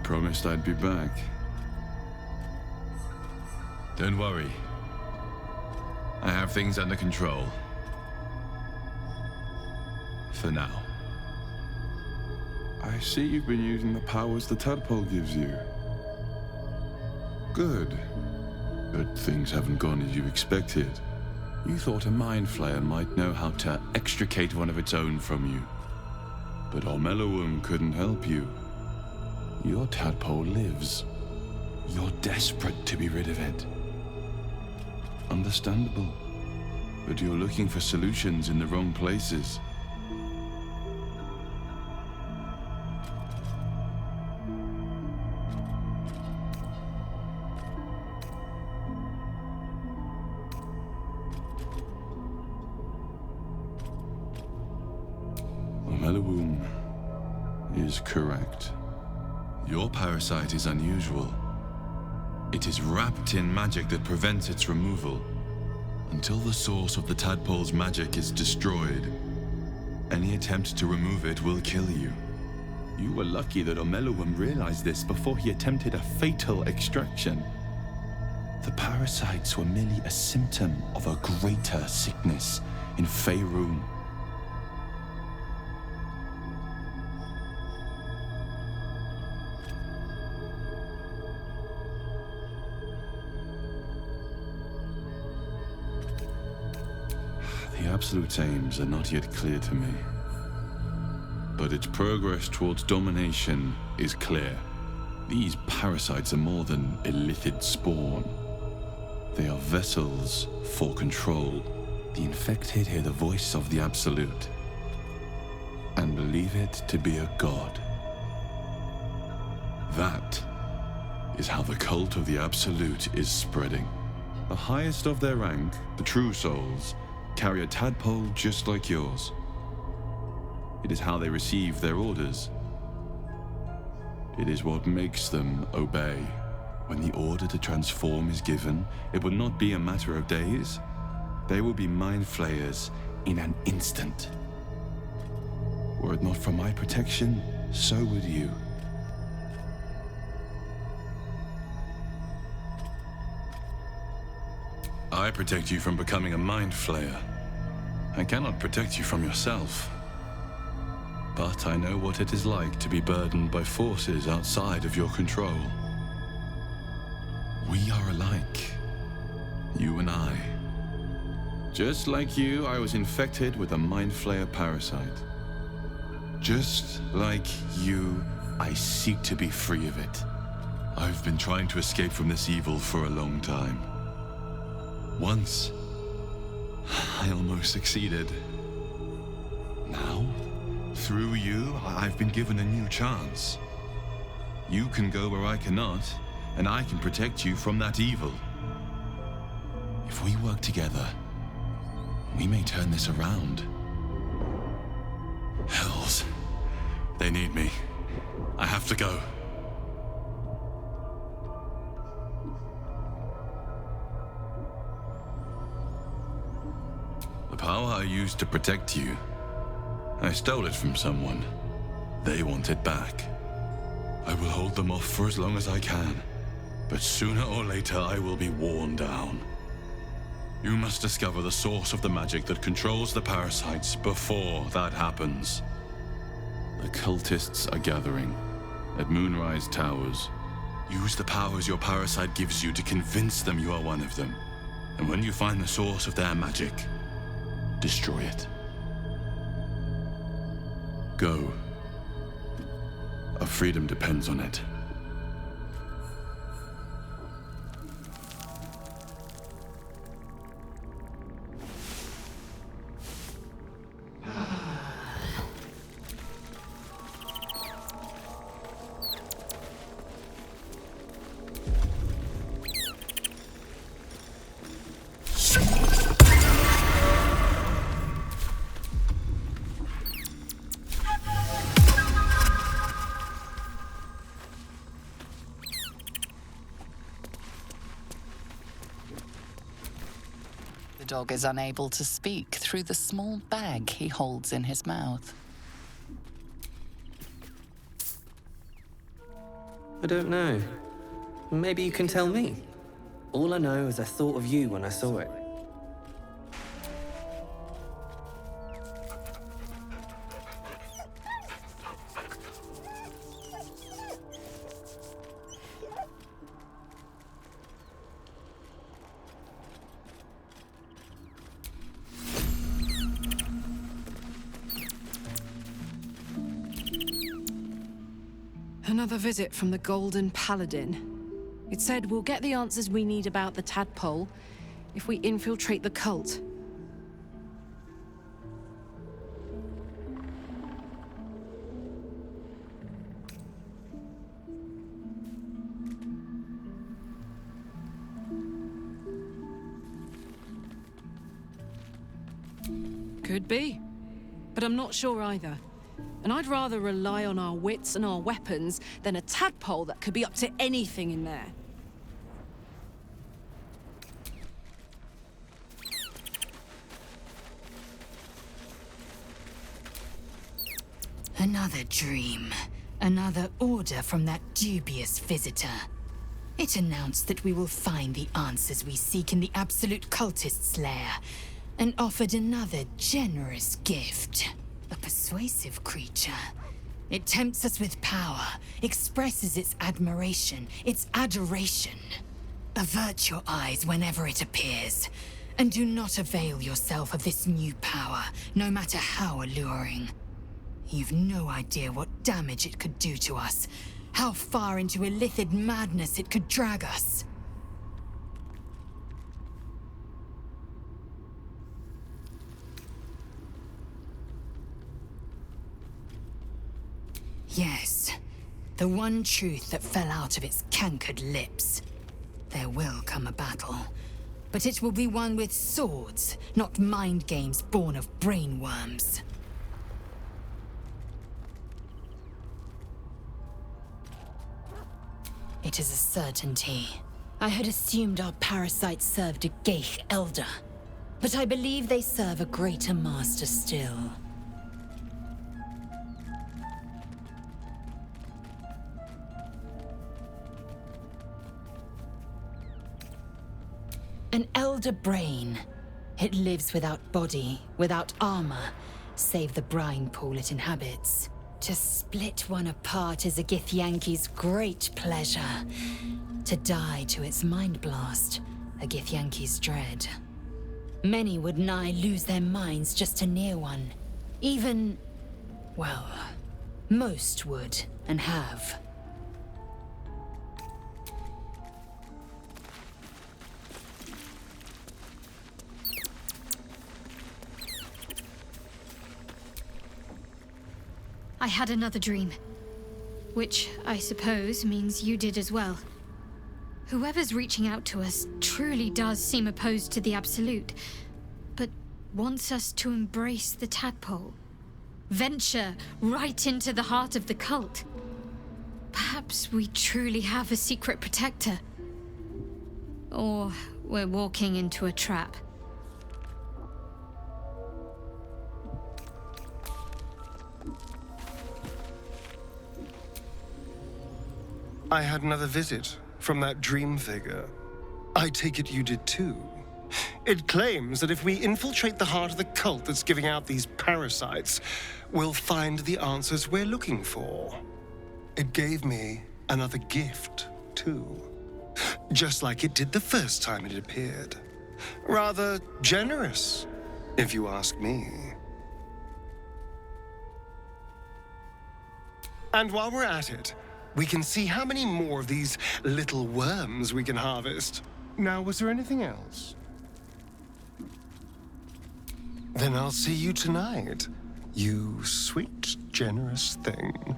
promised I'd be back. Don't worry. I have things under control. For now. I see you've been using the powers the tadpole gives you. Good. But things haven't gone as you expected. You thought a mind flayer might know how to extricate one of its own from you. But Ormelowum couldn't help you. Your tadpole lives. You're desperate to be rid of it. Understandable. But you're looking for solutions in the wrong places. Ormelowum is correct. Your parasite is unusual. It is wrapped in magic that prevents its removal. Until the source of the tadpole's magic is destroyed, any attempt to remove it will kill you. You were lucky that Ormelowum realized this before he attempted a fatal extraction. The parasites were merely a symptom of a greater sickness in Faerun. The Absolute's aims are not yet clear to me. But its progress towards domination is clear. These parasites are more than illithid spawn. They are vessels for control. The infected hear the voice of the Absolute and believe it to be a god. That is how the cult of the Absolute is spreading. The highest of their rank, the true souls, carry a tadpole just like yours. It is how they receive their orders. It is what makes them obey. When the order to transform is given, it will not be a matter of days. They will be mind flayers in an instant. Were it not for my protection, so would you. I protect you from becoming a mind flayer. I cannot protect you from yourself. But I know what it is like to be burdened by forces outside of your control. We are alike, you and I. Just like you, I was infected with a mind flayer parasite. Just like you, I seek to be free of it. I've been trying to escape from this evil for a long time. Once, I almost succeeded. Now, through you, I've been given a new chance. You can go where I cannot, and I can protect you from that evil. If we work together, we may turn this around. Hells, they need me. I have to go. The power I used to protect you, I stole it from someone. They want it back. I will hold them off for as long as I can, but sooner or later I will be worn down. You must discover the source of the magic that controls the parasites before that happens. The cultists are gathering at Moonrise Towers. Use the powers your parasite gives you to convince them you are one of them. And when you find the source of their magic, destroy it. Go. Our freedom depends on it. The dog is unable to speak through the small bag he holds in his mouth. I don't know. Maybe you can tell me. All I know is I thought of you when I saw it. Another visit from the Golden Paladin. It said we'll get the answers we need about the tadpole if we infiltrate the cult. Could be, but I'm not sure either. And I'd rather rely on our wits and our weapons than a tadpole that could be up to anything in there. Another dream. Another order from that dubious visitor. It announced that we will find the answers we seek in the Absolute Cultist's lair, and offered another generous gift. A persuasive creature. It tempts us with power, expresses its admiration, its adoration. Avert your eyes whenever it appears, and do not avail yourself of this new power, no matter how alluring. You've no idea what damage it could do to us, how far into illithid madness it could drag us. Yes, the one truth that fell out of its cankered lips. There will come a battle, but it will be one with swords, not mind games born of brainworms. It is a certainty. I had assumed our parasites served a Geich Elder, but I believe they serve a greater master still. An elder brain. It lives without body, without armor, save the brine pool it inhabits. To split one apart is a Githyanki's great pleasure. To die to its mind blast, a Githyanki's dread. Many would nigh lose their minds just to near one. Even, well, most would and have. I had another dream. Which, I suppose, means you did as well. Whoever's reaching out to us truly does seem opposed to the Absolute, but wants us to embrace the tadpole. Venture right into the heart of the cult. Perhaps we truly have a secret protector. Or we're walking into a trap. I had another visit from that dream figure. I take it you did too. It claims that if we infiltrate the heart of the cult that's giving out these parasites, we'll find the answers we're looking for. It gave me another gift, too. Just like it did the first time it appeared. Rather generous, if you ask me. And while we're at it, we can see how many more of these little worms we can harvest. Now, was there anything else? Then I'll see you tonight, you sweet, generous thing.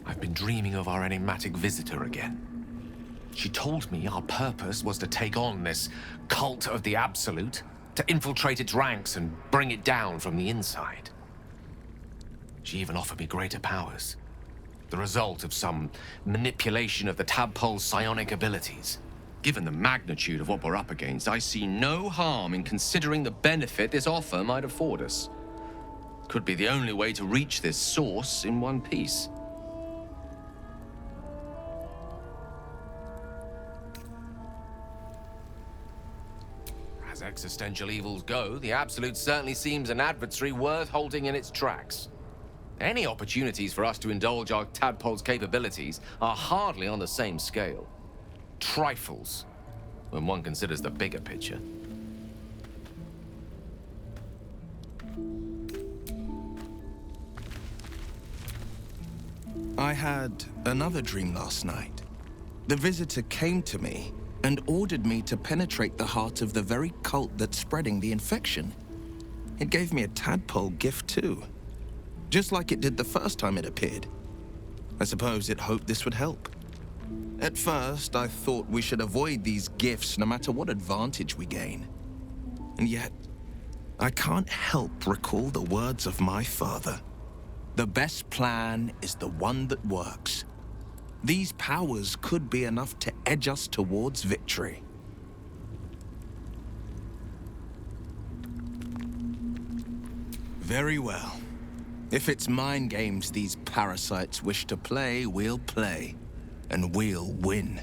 I've been dreaming of our enigmatic visitor again. She told me our purpose was to take on this cult of the Absolute, to infiltrate its ranks and bring it down from the inside. She even offered me greater powers. The result of some manipulation of the tadpole's psionic abilities. Given the magnitude of what we're up against, I see no harm in considering the benefit this offer might afford us. Could be the only way to reach this source in one piece. As existential evils go, the Absolute certainly seems an adversary worth halting in its tracks. Any opportunities for us to indulge our tadpole's capabilities are hardly on the same scale. Trifles, when one considers the bigger picture. I had another dream last night. The visitor came to me and ordered me to penetrate the heart of the very cult that's spreading the infection. It gave me a tadpole gift too, just like it did the first time it appeared. I suppose it hoped this would help. At first, I thought we should avoid these gifts no matter what advantage we gain. And yet, I can't help recall the words of my father. The best plan is the one that works. These powers could be enough to edge us towards victory. Very well. If it's mind games these parasites wish to play, we'll play. And we'll win.